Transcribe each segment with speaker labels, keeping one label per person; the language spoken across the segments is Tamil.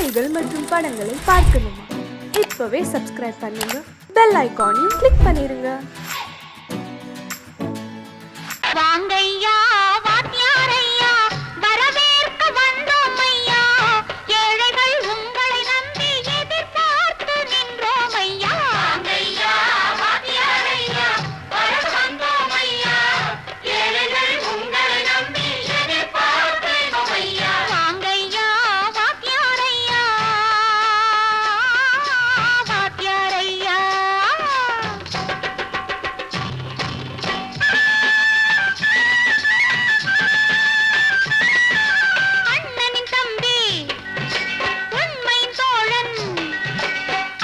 Speaker 1: செய்திகள் மற்றும் படங்களை பார்க்கணுமா? இப்பவே சப்ஸ்கிரைப் பண்ணுங்க, பெல் ஐகானையும் கிளிக் பண்ணிருங்க.
Speaker 2: வாங்கையா வாத்தியாரையா வரவேற்க வந்தோம் ஐயா, ஏழைகள் உங்களை நம்பி எதிர்பார்த்து நின்றோம் ஐயா. வாங்கையா வாத்தியாரையா வரவேற்க வந்தோம் ஐயா, ஏழைகள் உங்களை நம்பி எதிர்பார்த்து நின்றோம் ஐயா. வாங்கையா வாத்தியாரையா வாத்தியாரையா. அண்ணனின் தம்பி உண்மையின் தோழன்,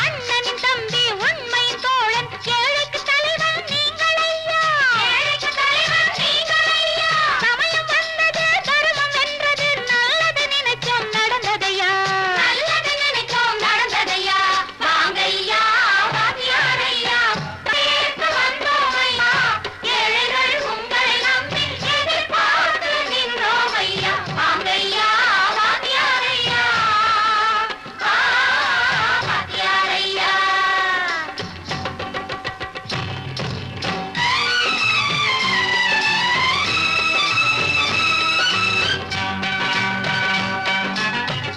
Speaker 2: அண்ணனின் தம்பி உண்மையின் தோழன், ஏழைக்கு தலைவன் நீங்கள் ஐயா, ஏழைக்கு தலைவன் நீங்கள் ஐயா. சமயம் வந்தது, தர்மம் வென்றது, நல்லது நினைச்சோம் நடந்ததையா, நல்லது நினைச்சோம் நடந்ததையா. வாங்கையா வாத்தியாரையா வரவேற்க வந்தோம் ஐயா, ஏழைகள் உங்களை நம்பி எதிர்பார்த்து நின்றோம் ஐயா. வாங்கையா வாத்தியாரையா வாத்தியாரையா.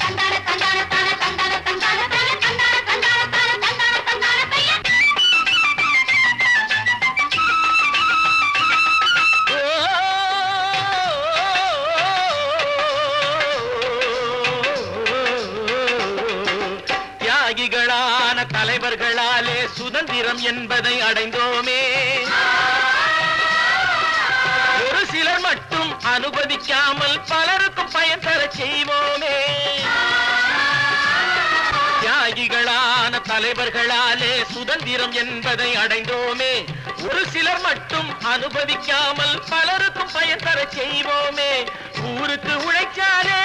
Speaker 2: தந்தான தந்தான தான தந்தான தந்தான தான தந்தான தந்தான தான தந்தான தந்தான பையா.
Speaker 3: தியாகிகளான தலைவர்களாலே சுதந்திரம் என்பதை அடைந்தோமே, ஒரு சிலர் மட்டும் அனுமதிக்காமல் பலருக்கும் பயன் தர செய்வோமே. தியாகிகளான தலைவர்களாலே சுதந்திரம் என்பதை அடைந்தோமே, ஒரு சிலர் மட்டும் அனுமதிக்காமல் பலருக்கும் பயன் தர செய்வோமே. ஊருக்கு உழைச்சாலே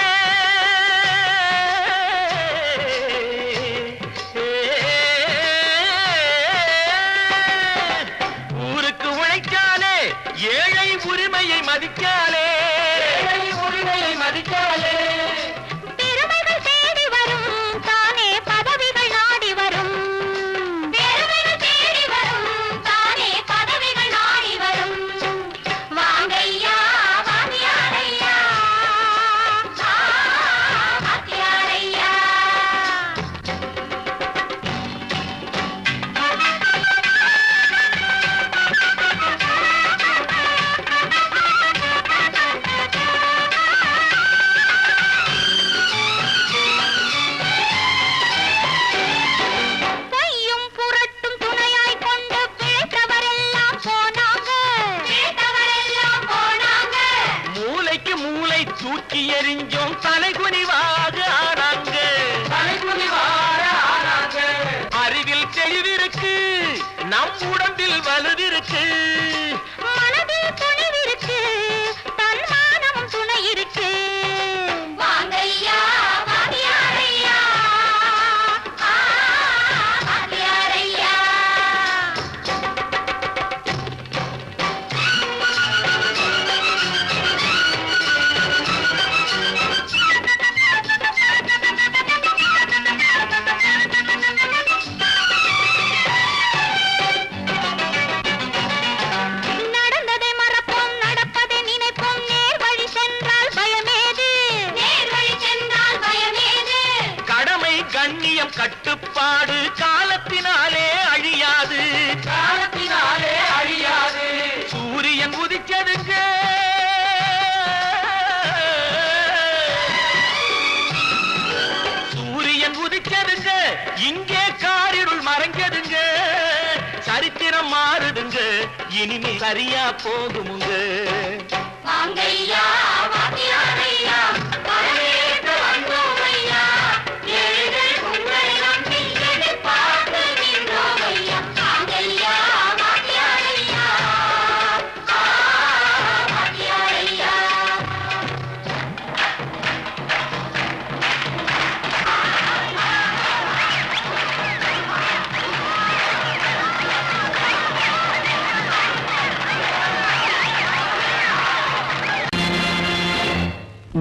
Speaker 3: ஊருக்கு உழைச்சாலே ஏழை உரிமையை மதிக்காலே, ஏழை உரிமையை மதிக்காலே.
Speaker 2: பெருமைகள் தேடி வரும், தானே பதவிகள் நாடி வரும். பெருமைகள் தேடி வரும், தானே பதவிகள் நாடி வரும். வாங்கையா வாத்தியாரையா வாத்தியாரையா. பொய்யும் புரட்டும் துணையாய் கொண்டு பிழைத்தவரெல்லாம் போனாங்க, பிழைத்தவரெல்லாம் போனாங்க.
Speaker 3: மூளைக்கு மூளை தூக்கி எறிஞ்சோம், தலைகுனிவாக ஆனாங்க, தலைகுனிவாக ஆனாங்க. அறிவில் தெளிவிருக்கு, நம் உடம்பில் வலுவிருக்கு,
Speaker 2: மனதில் துணிவிருக்கு, தன்மானமும் துணை இருக்கு. வாங்கையா வாத்தியாரையா வாத்தியாரையா. நடந்ததை மறப்போம், நடப்பதை நினைப்போம், நேர் வழி சென்றால் பயமேது, நேர் வழி சென்றால் பயமேது.
Speaker 3: கடமை கண்ணியம் கட்டுப்பாடு காலத்தினாலே அழியாது, காலத்தினாலே அழியாது. சூரியன் உதிச்சதுங்க, சூரியன் உதிச்சதுங்க, இங்கே காரிருள் மறைஞ்சதுங்க. சரித்திரம் மாறுதுங்க, இனிமே சரியா போகுமுங்க.
Speaker 2: வாங்கையா வாத்தியாரையா வரவேற்க வந்தோம் ஐயா, ஏழைகள் உங்களை நம்பி எதிர்பார்த்து நின்றோம் ஐயா. வாங்கையா வாத்தியாரையா வாத்தியாரையா.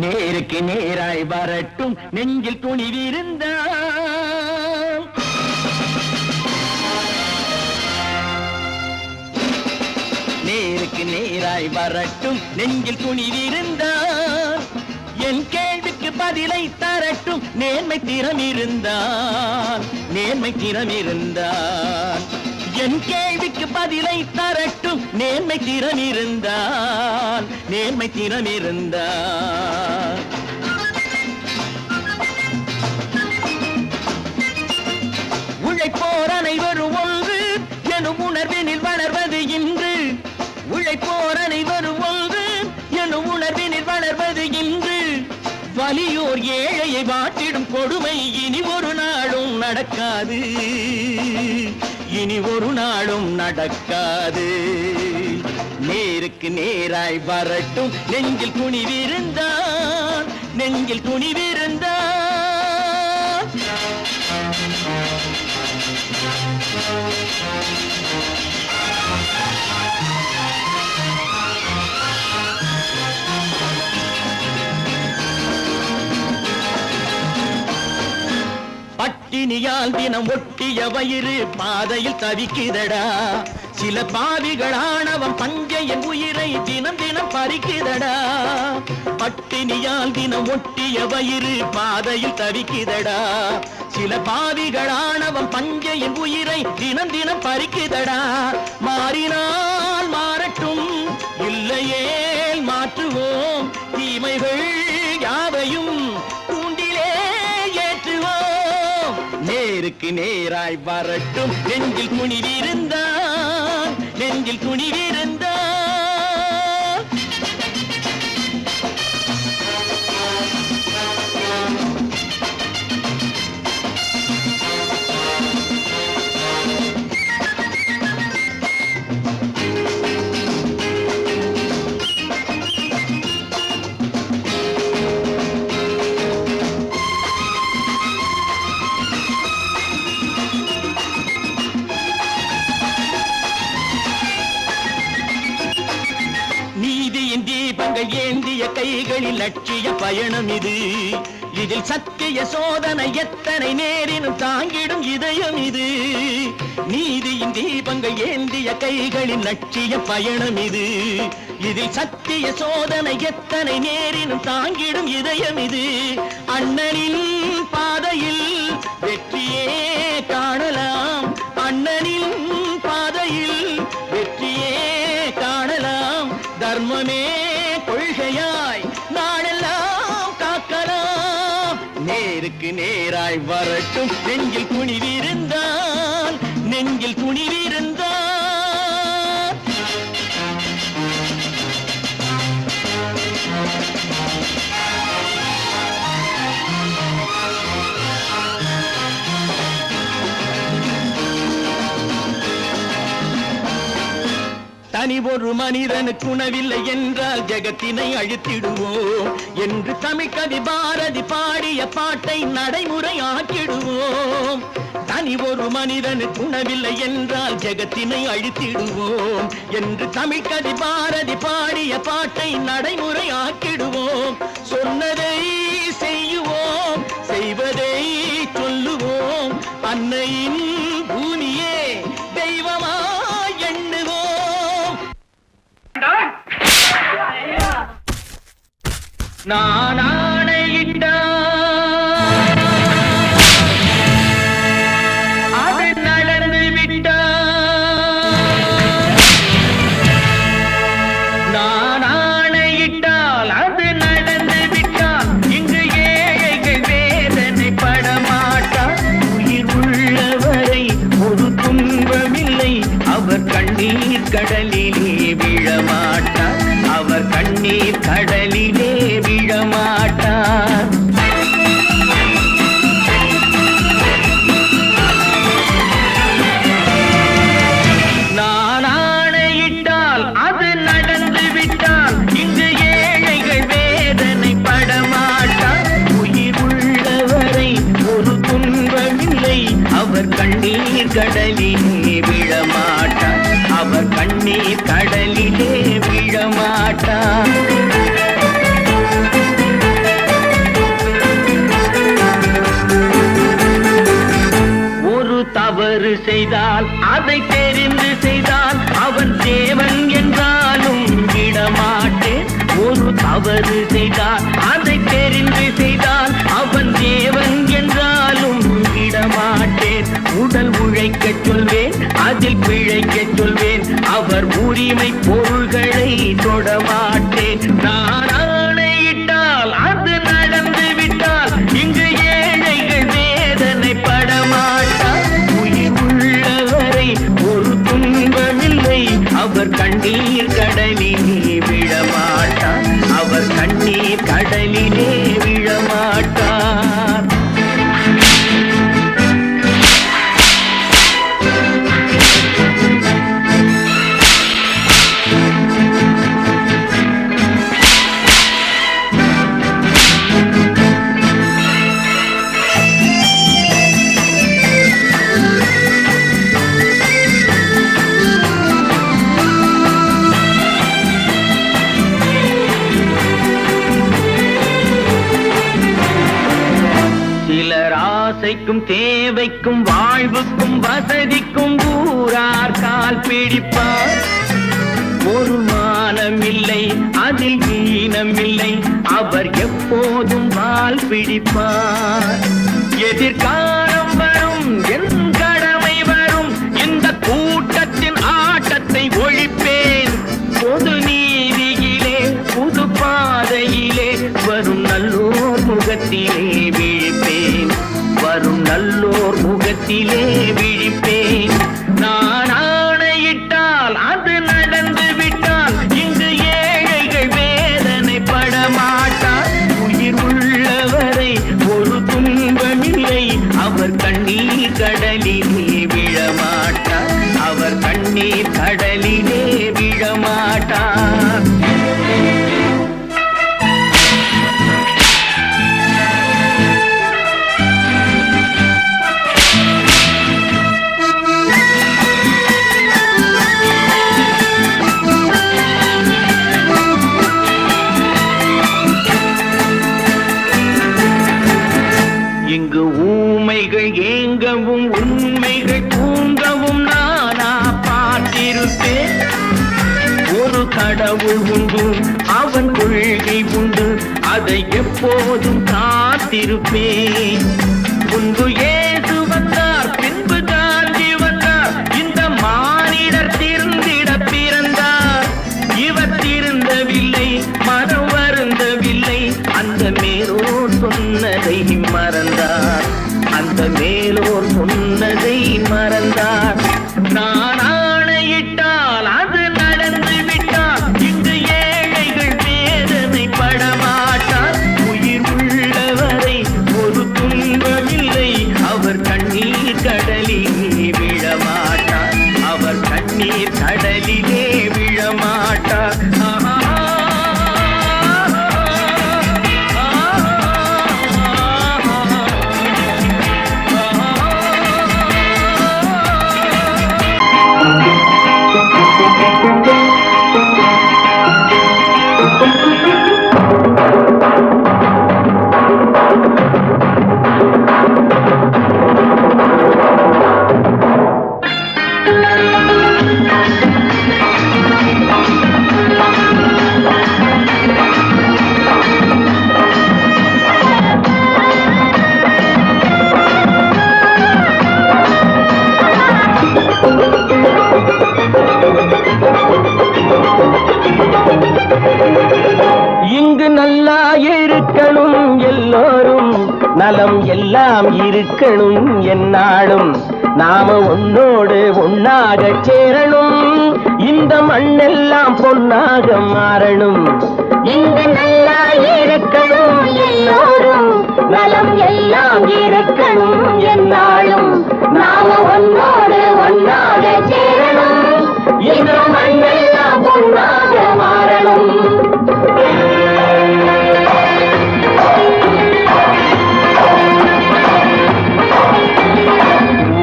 Speaker 3: நேருக்கு நேருக்கு நேராய் வரட்டும் நெஞ்சில் துணிவிருந்தால் நேருக்கு நேராய் வரட்டும் நெஞ்சில் துணிவிருந்தால் என் கேள்விக்கு பதிலை தரட்டும் நேர்மை திறம் இருந்தால் என் கேள்விக்கு பதிலை தரட்டும் நேர்மை திறம் இருந்தால் உழைப்போர் அனைவரும் ஒன்று எனும் உணர்வினில் வளர்வது இன்று உழைப்போர் அனைவரும் ஒன்று எனும் உணர்வினில் வளர்வது இன்று வலியோர் ஏழையை வாட்டிடும் கொடுமை இனி ஒரு நாளும் நடக்காது நேருக்கு நேராய் வரட்டும் நெஞ்சில் துணிவிருந்தால் பட்டினியால் தினம் ஒட்டிய வயிறு பாதையில் தவிக்குதடா சில பாவிகளானவன் பஞ்சையின் உயிரை தினம் பறிக்குதடா பட்டினியால் தினம் ஒட்டிய வயிறு பாதையில் தவிக்குதடா சில பாவிகளானவன் பஞ்சையின் உயிரை தினம் பறிக்குதடா மாறினால் மாறட்டும் இல்லையேல் மாற்றுவோம் தீமைகள் யாவையும் நேருக்கு நேராய் வரட்டும் நெஞ்சில் துணிவிருந்தால் தீபங்கள் ஏந்திய கைகளில் லட்சிய பயணம் இது இதில் சத்திய சோதனை எத்தனை நேரினும் தாங்கிடும் இதயம் இது நீதியின் தீபங்கள் ஏந்திய கைகளில் லட்சிய பயணம் இது இதில் சத்திய சோதனை எத்தனை நேரினும் தாங்கிடும் இதயம் இது அண்ணனின் பாதையில் வெற்றியே காணலாம் அண்ணனின் பாதையில் வெற்றியே காணலாம் தர்மமே கொள்கையாய் நாளெல்லாம் காக்கலாம் நேருக்கு நேராய் வரட்டும் நெஞ்சில் துணிவிருந்தால் தனி ஒரு மனிதனுக்கு உணவில்லை என்றால் ஜெகத்தினை அழித்திடுவோம் என்று தமிழ் கவி பாரதி பாடிய பாட்டை நடைமுறை ஆக்கிடுவோம் தனி ஒரு மனிதனுக்கு உணவில்லை என்றால் ஜெகத்தினை அழித்திடுவோம் என்று தமிழ் கவி பாரதி பாடிய பாட்டை நடைமுறை ஆக்கிடுவோம் சொன்னதை செய்யுவோம் செய்வதை சொல்லுவோம் அன்னையின் பூமியே தெய்வமா நான் ஆணையிட்டால் அது நடந்து விட்டால் நான் ஆணையிட்டால் அது நடந்து விட்டால் இங்கு ஏழைகள் வேதனை படமாட்டார் உயிர் உள்ளவரை ஒரு துன்பமில்லை அவர் கண்ணீர் கடலிலே விழமாட்டார் அவர் கண்ணீர் கடலிலே விழமாட்டார் நான் ஆணையிட்டால் அது நடந்து விட்டால் இங்கு ஏழைகள் வேதனை படமாட்டார் உயிர் உள்ளவரை ஒரு துன்பமில்லை அவர் கண்ணீர் கடலிலே விழமாட்டார் அவர் கண்ணீர் கடலிலே விழமாட்டார் செய்தால் அதை தெரிந்து செய்தால் அவன் தேவன் என்றாலும் விடமாட்டேன். ஒரு தவறு செய்தால் அதை தெரிந்து செய்தால் அவன் தேவன் என்றாலும் விடமாட்டேன். உடல் உழைக்கச் சொல்வேன், அதில் பிழைக்கச் சொல்வேன், அவர் உரிமை பொருள்களை தொடமாட்டேன். நான் ஆணையிட்டால் அது நடந்து விட்டால் இங்கு ஏழைகள் வேதனை படமாட்டார். உயிர் உள்ளவரை ஒரு துன்பமில்லை, அவர் கண்ணீர் கடலிலே விழமாட்டார். அவர் கண்ணீர் கடலிலே விழமாட்டார். சிலர் ஆசைக்கும் தேவைக்கும் வாழ்வுக்கும் வசதிக்கும் ஊரார் கால் பிடிப்பார். ஒரு மானமில்லை, அதில் ஈனமில்லை, அவர் எப்போதும் வால் பிடிப்பார். எதிர்காலம் வரும், என் கடமை வரும், இந்த கூட்டத்தின் ஆட்டத்தை ஒழிப்பேன். பொது நீதியிலே புது பாதையிலே வரும் நல்லோர் முகத்திலே விழிப்பேன். வரும் நல்லோர் முகத்திலே விழிப்பேன். நான் ஆணையிட்டால் அது நடந்து விட்டால் இங்கு ஏழைகள் வேதனை படமாட்டார். உயிர் உள்ளவரை ஒரு துன்பமில்லை, அவர் கண்ணீர் கடலிலே விழமாட்டார். அவர் கண்ணீர் கடலிலே விழமாட்டார். இங்கு ஊமைகள் ஏங்கவும் உண்மைகள் தூங்கவும் நானா பார்த்திருப்பேன். ஒரு கடவுள் உண்டு, அவன் கொள்கை உண்டு, அதை எப்போதும் காத்திருப்பேன். முன்பு இயேசு வந்தார், பின்பு காந்தி வந்தார், இந்த மானிடர் திருந்திட பிறந்தார். இவர் திருந்தவில்லை, மனம் வருந்தவில்லை, அந்த மேலோர் சொன்னதை மறந்தார். அந்த மேலோர் சொன்னதை மறந்தார். நான் ஆணையிட்டால் அது நடந்து விட்டால் இங்கு ஏழைகள் வேதனை படமாட்டார். உயிர் உள்ளவரை ஒரு துன்பமில்லை, அவர் கண்ணீர் கடலிலே விழமாட்டார். அவர் கண்ணீர் கடலிலே விழமாட்டார். இங்கு நல்லா இருக்கணும் எல்லோரும், நலம் எல்லாம் இருக்கணும் என்னாலும். நாம ஒன்னோடு ஒன்னாக சேரணும், இந்த மண்ணெல்லாம் பொன்னாக மாறணும்.
Speaker 2: இங்கு நல்லா இருக்கணும் எல்லோரும், நலம் எல்லாம் இருக்கணும் என்னாலும். நாம ஒன்னோடு ஒன்னாக சேரணும், இந்த மண்ணெல்லாம் பொன்னாக மாறணும்.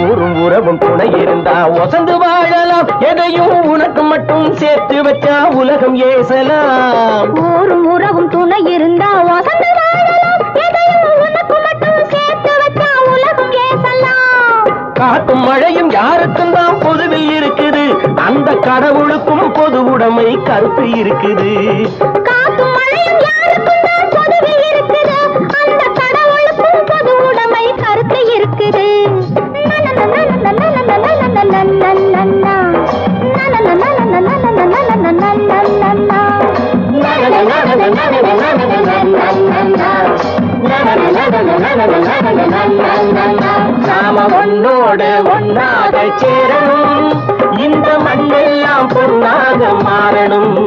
Speaker 3: ஊரும் உறவும் துணை இருந்தா வசந்து வாழலாம், எதையும் உனக்கு மட்டும் சேர்த்து வச்சா உலகம் ஏசலாம்.
Speaker 2: ஊரும் உறவும் துணை இருந்தா வசந்து வாழலாம், எதையும் உனக்கு மட்டும் சேர்த்து வச்சா உலகம் ஏசலாம்.
Speaker 3: காத்தும் மழையும் யாருக்கும் தான் பொதுவில் இருக்குது, அந்த கடவுளுக்கும் பொது உடைமை கருத்து இருக்குது.
Speaker 2: காத்தும் மழையும் யாருக்கும் தான் பொதுவில் இருக்குது, அந்த கடவுளுக்கும் பொது உடைமை கருத்து இருக்குது.
Speaker 3: நாம ஒன்னோடு ஒன்னாக சேரணும், இந்த மண்ணெல்லாம் பொன்னாக மாறணும்.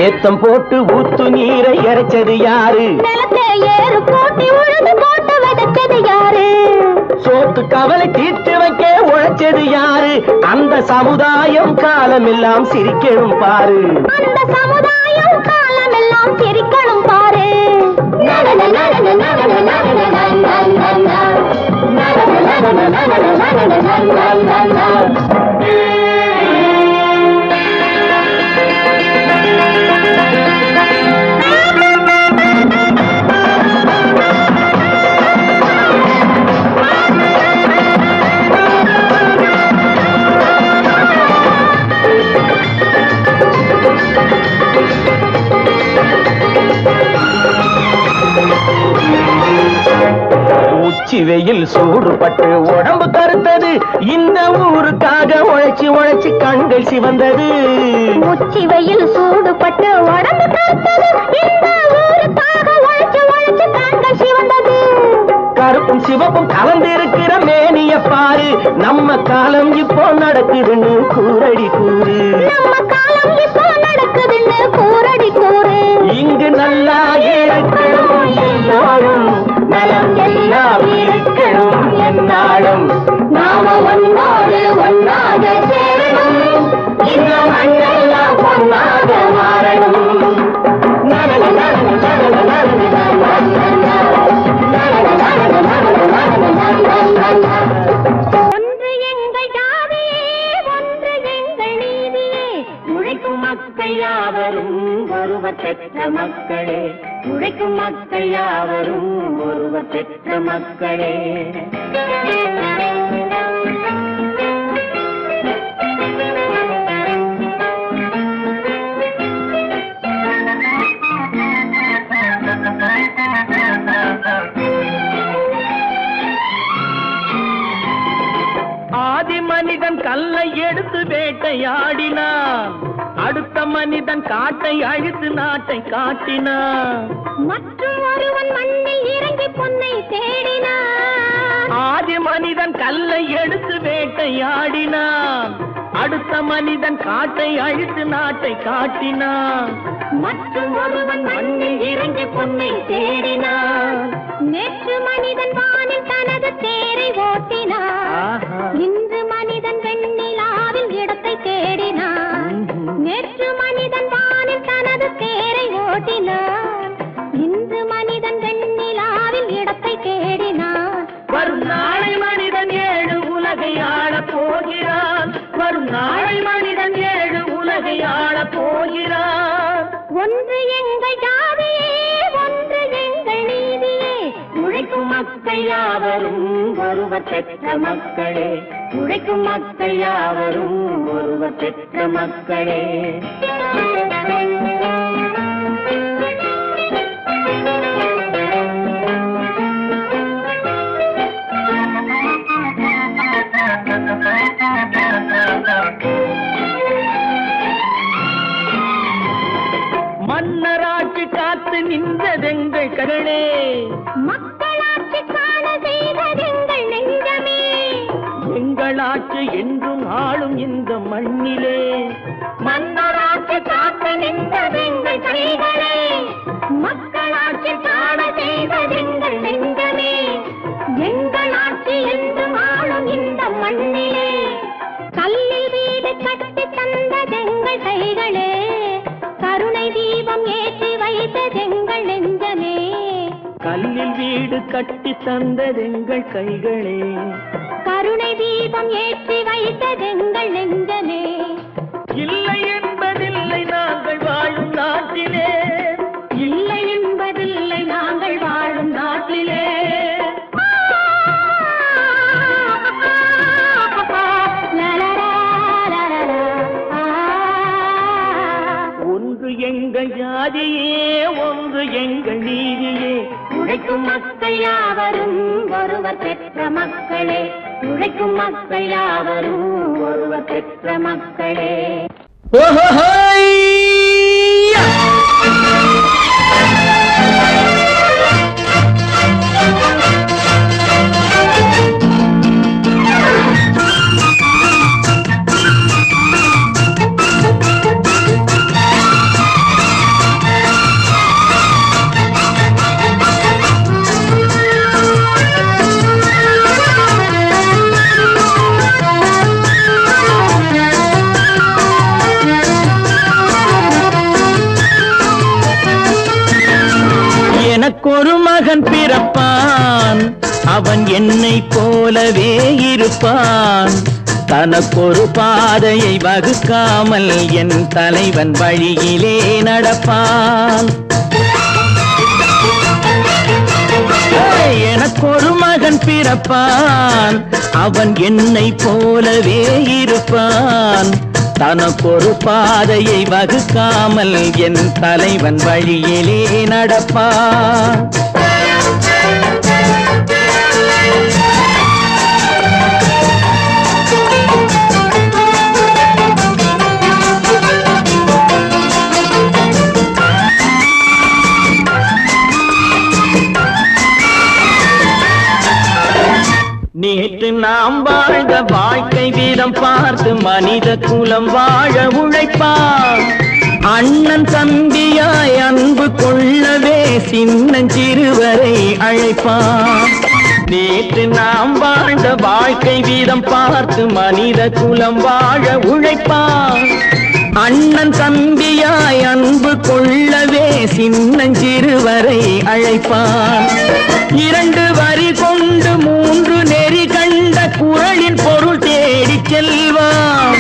Speaker 3: ஏத்தம் போட்டு ஊத்து நீரை இறைச்சது யாரு,
Speaker 2: நிலத்தை ஏறு போட்டி உழுது போட்டு விதைச்சது யாரு,
Speaker 3: சோத்து கவலை தீர்த்து வைக்க உழைச்சது யாரு, அந்த சமுதாயம் காலமெல்லாம் சிரிக்கணும் பாரு,
Speaker 2: அந்த சமுதாயம் காலமெல்லாம் சிரிக்கணும் பாரு.
Speaker 3: உச்சி வெயில் சூடுபட்டு உடம்பு கருத்தது, இந்த ஊருக்காக உழைச்சி உழைச்சி கண்கள் சிவந்தது.
Speaker 2: உச்சி வெயில் சூடுபட்டு உடம்பு கருத்தது, இந்த ஊருக்காக உழைச்சி உழைச்சி கண்கள் சிவந்தது.
Speaker 3: கருப்பும் சிவப்பும் கலந்திருக்கிற மேனிய பாரு, நம்ம காலம் இப்போ நடக்குதுன்னு கூரடி கூறு,
Speaker 2: நம்ம காலம் இப்போ நடக்குதுன்னு கூரடி கூறு.
Speaker 3: இங்கு நல்லா இருக்கணும் எல்லாரும், நலம் எல்லாம் இருக்கணும் என்னாலும். நாம ஒன்னோடு ஒன்னாக சேரணும், இந்த மண்ணெல்லாம் பொன்னாக மாறணும்.
Speaker 2: ஒன்று எங்கள் ஜாதியே, ஒன்று எங்கள் நீதியே, உழைக்கும் மக்கள் யாவரும் ஒருவர் பெற்ற மக்களே, உழைக்கும் மக்கள் யாவரும் ஒருவர் பெற்ற மக்களே. ஆதி மனிதன் கல்லை எடுத்து வேட்டையாடினான், அடுத்த மனிதன் காட்டை அழித்து நாட்டை காட்டினான், மற்றும் ஒருவன் மண்ணில் இறங்கி பொன்னை தேடினான்.
Speaker 3: ஆதி மனிதன் கல்லை எடுத்து வேட்டையாடினான், அடுத்த மனிதன் காட்டை அழித்து நாட்டை காட்டினான்,
Speaker 2: மற்றும் ஒருவன் மண்ணில் இறங்கி பொன்னை தேடினான். நேற்று மனிதன் வானில் தனது தேரை ஓட்டினான், இன்று மனிதன் வெண்ணிலாவில் இடத்தை தேடினான். நேற்று மனிதன் வானில் தனது தேரை ஓட்டினான், இன்று மனிதன் வெண்ணிலாவில் இடத்தை தேடினான்.
Speaker 3: வரும் நாளை மனிதன் 7 உலகை ஆளப் போகிறான், வரும் நாளை மனிதன் 7 உலகை ஆளப் போகிறான்.
Speaker 2: ஒன்று எங்கள் ஜாதியே, ஒன்று எங்கள் நீதியே,
Speaker 3: உழைக்கும் மக்கள் யாவரும் ஒருவர் பெற்ற மக்களே, உழைக்கும் மக்கள் யாவரும் ஒருவர் பெற்ற மக்களே. மன்னராட்சி காத்து நின்றதெங்கள் கருணே,
Speaker 2: மக்களாட்சி காண செய்ததெங்கள் நெஞ்சமே,
Speaker 3: எங்களாட்சி என்றும் ஆளும் இந்த மண்ணிலே.
Speaker 2: மன்னராட்சி காத்து நின்றதெங்கள் கைகளே, மக்களாட்சி காண செய்ததெங்கள் நெஞ்சமே, எங்களாட்சி என்றும் ஆளும் இந்த மண்ணிலே. கல்லில் வீடு கட்டி தந்ததெங்கள் கைகளே, கருணை தீபம் ஏற்றி வைத்ததெங்கள் நெஞ்சமே,
Speaker 3: கல்லில் வீடு கட்டி தந்ததெங்கள் கைகளே,
Speaker 2: கருணை தீபம் ஏற்றி வைத்ததெங்கள் நெஞ்சமே,
Speaker 3: இல்லை என்பதில்லை நாங்கள் வாழும் நாட்டிலே,
Speaker 2: இல்லை என்பதில்லை நாங்கள் வாழும் நாட்டிலே.
Speaker 3: ஒன்று எங்கள் ஜாதியே, ஒன்று எங்கள் நீதியே,
Speaker 2: உழைக்கும் மக்கள் யாவரும் ஒருவர் பெற்ற மக்களே, உழைக்கும் மக்கள் யாவரும் ஒருவர் பெற்ற மக்களே.
Speaker 3: எனக்கொரு மகன் பிறப்பான், அவன் என்னை போலவே இருப்பான், தனக்கொரு பாதையை வகுக்காமல் என் தலைவன் வழியிலே நடப்பான். எனக்கொரு மகன் பிறப்பான், அவன் என்னை போலவே இருப்பான், தனக்கொரு பாதையை வகுக்காமல் என் தலைவன் வழியிலே நடப்பான். நேற்று நாம் வாழ்ந்த வாழ்க்கை வீதம் பார்த்து மனித குலம் வாழ உழைப்பான், அண்ணன் தம்பியாய் அன்பு கொள்ளவே சின்னஞ்சிறுவரை அழைப்பான். நேற்று நாம் வாழ்ந்த வாழ்க்கை வீதம் பார்த்து மனித குலம் வாழ உழைப்பான், அண்ணன் தம்பியாய் அன்பு கொள்ளவே சின்னஞ்சிறுவரை அழைப்பான். 2 வரி கொண்டு 3 நெறி கண்ட குறளின் பொருள் தேடிச் செல்வான்,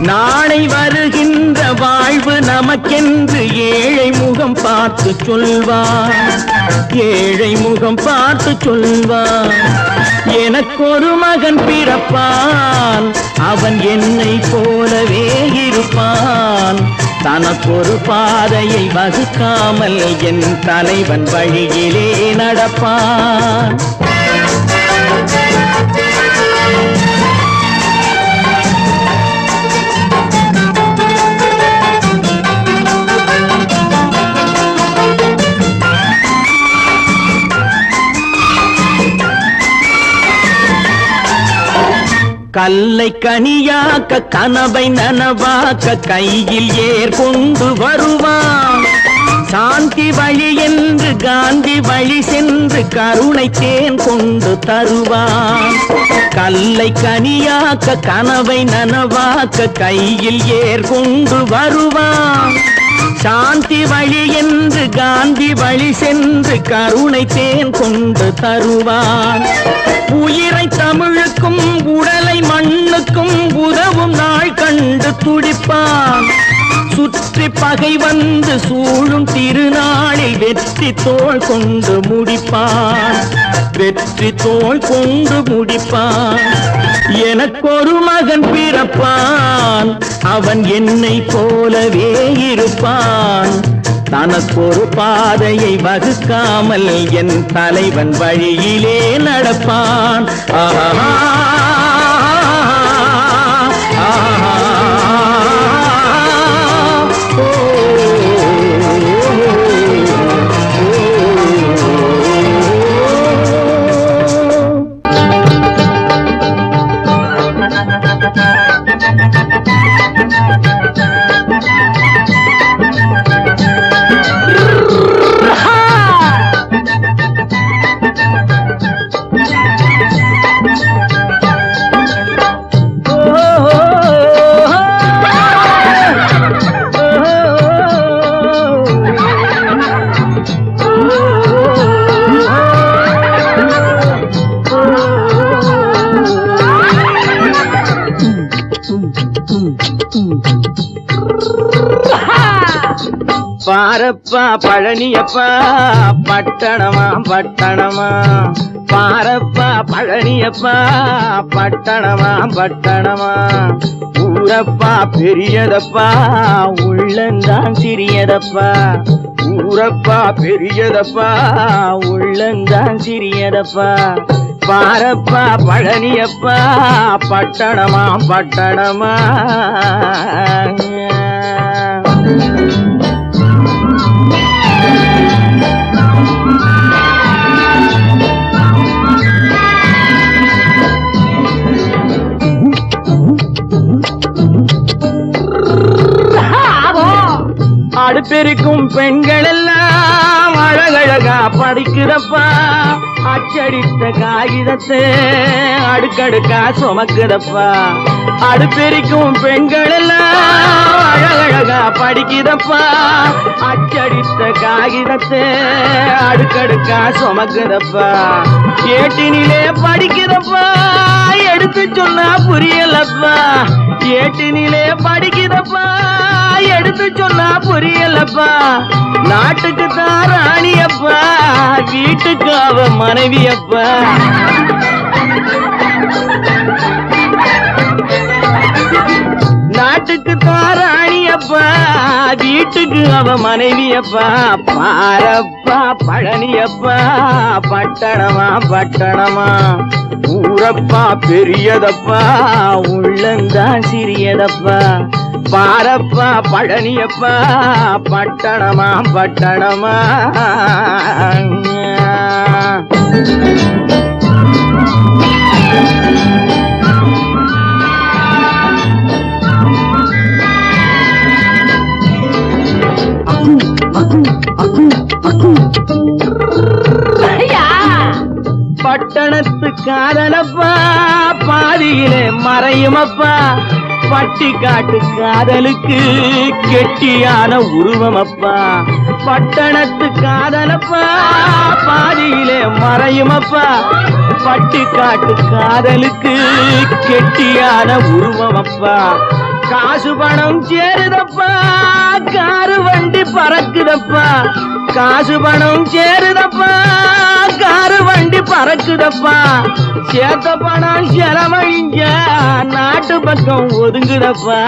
Speaker 3: நாளை வருகின்ற வாழ்வு நமக்கென்று ஏழை முகம் பார்த்து சொல்வான், ஏழை முகம் பார்த்து சொல்வான். எனக்கொரு மகன் பிறப்பான், அவன் என்னை போலவே இருப்பான், தனக்கொரு பாதையை வகுக்காமல் என் தலைவன் வழியிலே நடப்பான். கல்லை கனியாக்க கனவை நனவாக்க கையில் ஏர் கொண்டு வருவான், சாந்தி வழி என்று காந்தி வழி சென்று கருணை தேன் கொண்டு தருவான். கல்லை கனியாக்க கனவை நனவாக்க கையில் ஏர் கொண்டு வருவான், சாந்தி வழி என்று காந்தி வழி சென்று கருணை தேன் கொண்டு தருவான். உயிரை தமிழுக்கும் உடலை மண்ணுக்கும் உதவும் நாள் கண்டு துடிப்பான், சுற்றி பகை வந்து சூழும் திருநாளில் வெற்றி தோள் கொண்டு முடிப்பான், வெற்றி தோள் கொண்டு முடிப்பான். எனக்கொரு மகன் பிறப்பான், அவன் என்னை போலவே இருப்பான், தனக்கொரு பாதையை வகுக்காமல் என் தலைவன் வழியிலே நடப்பான். ஆஹா
Speaker 4: பாரப்பா பழனியப்பா பட்டணமா பட்டணமா பாரப்பா பழனியப்பா பட்டணமா பட்டணமா ஊரப்பா பெரியதப்பா உள்ளந்தான் சிறியதப்பா ஊரப்பா பெரியதப்பா உள்ளந்தான் சிறியதப்பா பாரப்பா பழனியப்பா பட்டணமா பட்டணமா அடுப்பெருக்கும் பெண்கள் எல்லாம் அழகழகா படிக்கிறப்பா அச்சடித்த காகிதத்தை அடுக்கடுக்கா சுமக்குதப்பா அடுப்பெருக்கும் பெண்கள் எல்லாம் அழகழகா படிக்கிறப்பா அச்சடித்த காகிதத்தை அடுக்கடுக்கா சுமக்குதப்பா ஏட்டினிலே படிக்கிறப்பா எடுத்து சொன்னா புரியலப்பா ஏட்டினிலே படிக்கிறப்பா எடுத்து சொன்னா புரியலப்பா நாட்டுக்கு தான் ராணியப்பா வீட்டுக்கு அவ மனைவியப்பா நாட்டுக்கு தான் ராணியப்பா வீட்டுக்கு அவ மனைவியப்பா பாரப்பா பழனியப்பா பட்டணமா பட்டணமா ஊரப்பா பெரியதப்பா உள்ளந்தான் சிறியதப்பா பாரப்பா பழனியப்பா பட்டணமா பட்டணமா பட்டணத்து காதலப்பா பாதியிலே மறையுமப்பா பட்டி காட்டு காதலுக்கு கெட்டியான உருவமப்பா பட்டணத்து காதலப்பா பாதியிலே மறையுமப்பா பட்டி காட்டு காதலுக்கு கெட்டியான உருவமப்பா காசு பணம் சேருதப்பா காரு வண்டி பறக்குதப்பா காசு பணம் சேருதப்பா காரு வண்டி பறக்குதப்பா சேத்த பணம் செலவழிஞ்ச நாட்டு பக்கம் ஒதுங்குதப்பா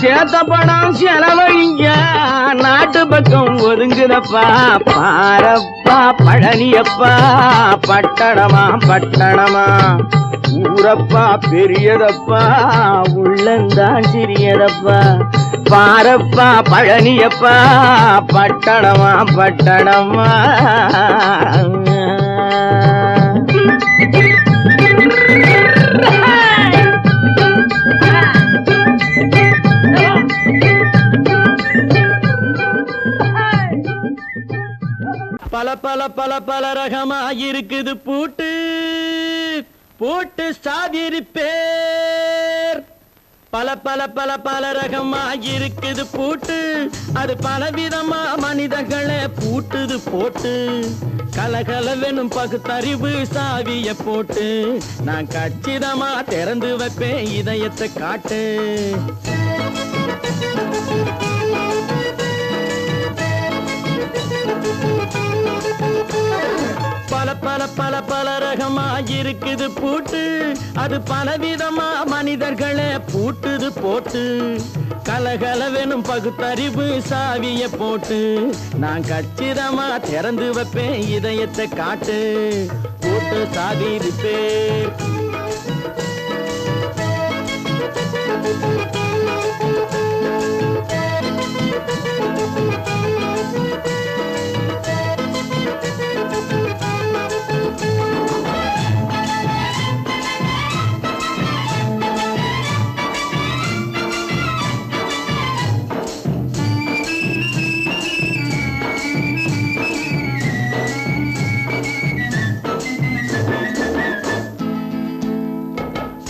Speaker 4: சேத்த பணம் செலவழிஞ்ச நாட்டு பக்கம் ஒதுங்குதப்பா பாரப்பா பழனியப்பா பட்டணமா பட்டணமா ஊரப்பா பெரியதப்பா உள்ளந்தான் சிறியதப்பா பாரப்பா பழனியப்பா பட்டணமா பட்டணமா பல பல பல பல ரகமா இருக்குது பூட்டு பூட்டு சாதிரி பேர் பல பல பல பல ரகமா இருக்குது பூட்டு அது பலவிதமா மனிதர்களை பூட்டுது போட்டு கலகலவெனும் பகுத்தறிவு சாவிய போட்டு நான் கச்சிதமா திறந்து வைப்பேன் இதயத்தை காட்டு பல பல பல பல ரகமா இருக்குது பூட்டு அது பலவிதமா மனிதர்களை பூட்டுது போட்டு கலகலவெனும் பகுத்தறிவு சாவிய போட்டு நான் கச்சிதமா திறந்து வைப்பேன் இதயத்தை காட்டு போட்டு சாதிரு பேர்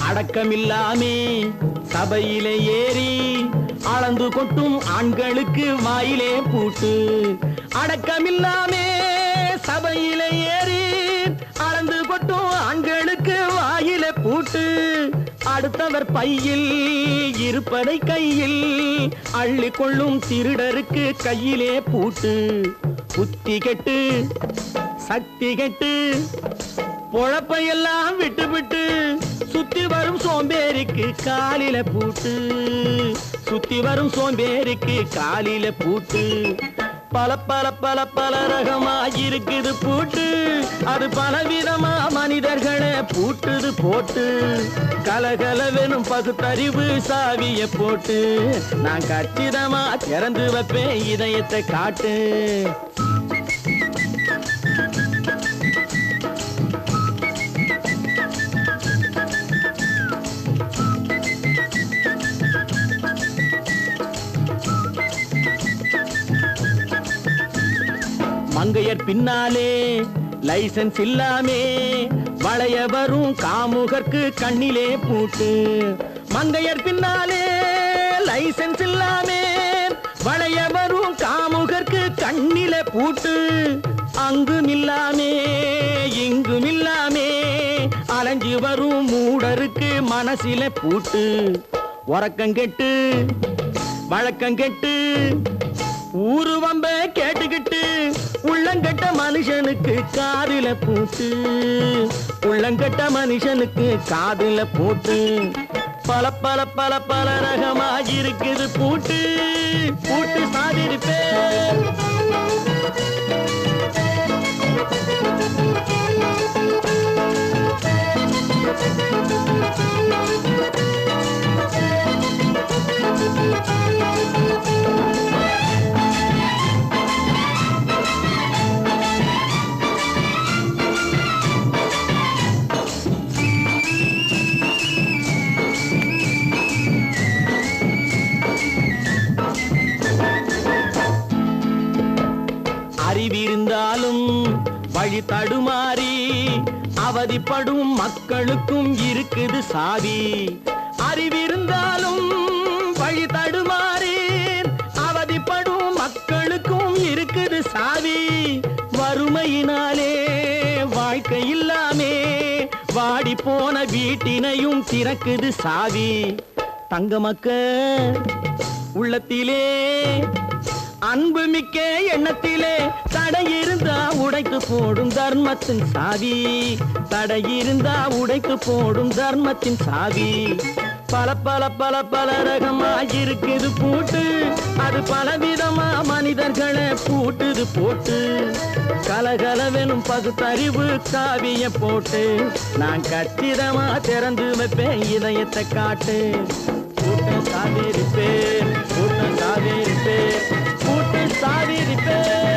Speaker 4: அடக்கமில்லாமே சபையிலே ஏறி அளந்து கொட்டும் ஆண்களுக்கு வாயிலே பூட்டு அடக்கமில்லாமே சபையிலே ஏறி அளந்து கொட்டும் ஆண்களுக்கு வாயிலே பூட்டு அடுத்தவர் பையில் இருப்பதை கையில் அள்ளி கொள்ளும் திருடருக்கு கையிலே பூட்டு. புத்தி கெட்டு சக்தி கெட்டு பொழப்பையெல்லாம் விட்டு விட்டு சுத்தி வரும் சோம்பேறிக்கு காலில பூட்டு. சுத்தி வரும் சோம்பேறிக்கு காலில பூட்டு. பல பல பல பல ரகமா இருக்குது பூட்டு. அது பலவிதமா மனிதர்களை பூட்டுது போட்டு. கலகலவெனும் பகுத்தறிவு சாவிய போட்டு நான் கச்சிதமா திறந்து வைப்பேன் இதயத்தை காட்டு. மங்கையர் பின்னாலே லைசன்ஸ் இல்லாமே வளைய வரும் காமுகர்க்கு கண்ணிலே பூட்டு. மங்கையர் பின்னாலே லைசன்ஸ் இல்லாமே வளைய வரும் காமுகர்க்கு கண்ணிலே பூட்டு. அங்கும் இல்லாமே இங்கும் இல்லாமே அலைஞ்சு வரும் மூடருக்கு மனசில பூட்டு. உறக்கங்கெட்டு வழக்கங்கெட்டு ஊரு வம்ப கேட்டுக்கிட்டு உள்ளங்கட்ட மனுஷனுக்கு காதில பூட்டு. உள்ளங்கட்ட மனுஷனுக்கு காதில பூட்டு. பல பல பல பல ரகமா இருக்குது பூட்டு. பூட்டு சாதிருப்பே அறிவிருந்தாலும் வழி தடுமாறி அவதிப்படும் மக்களுக்கும் இருக்குது சாவி. அறிவிருந்தாலும் வழி தடுமாறி அவதிப்படும் மக்களுக்கும் இருக்குது சாவி. வறுமையினாலே வாழ்க்கை இல்லாமே வாடி போன வீட்டினையும் திறக்குது சாவி. தங்க மக்க உள்ளத்திலே அன்பு மிக்க எண்ணத்திலே தடையிருந்தா உடைத்து போடும் தர்மத்தின் சாவி. தடையிருந்தா உடைத்து போடும் தர்மத்தின் சாவி. பல பல பல பல ரகமா இருக்குது பூட்டு. அது பலவிதமா மனிதர்களை பூட்டுது போட்டு. கலகலவெனும் பகுத்தறிவு காவிய போட்டு நான் கச்சிதமா திறந்து வைப்பேன் இதயத்தை காட்டு. கூட்டம் சாதிருப்பேன் கூட்டம் சாதிருப்பேன் கூட்டம் சாதிருப்பேன்.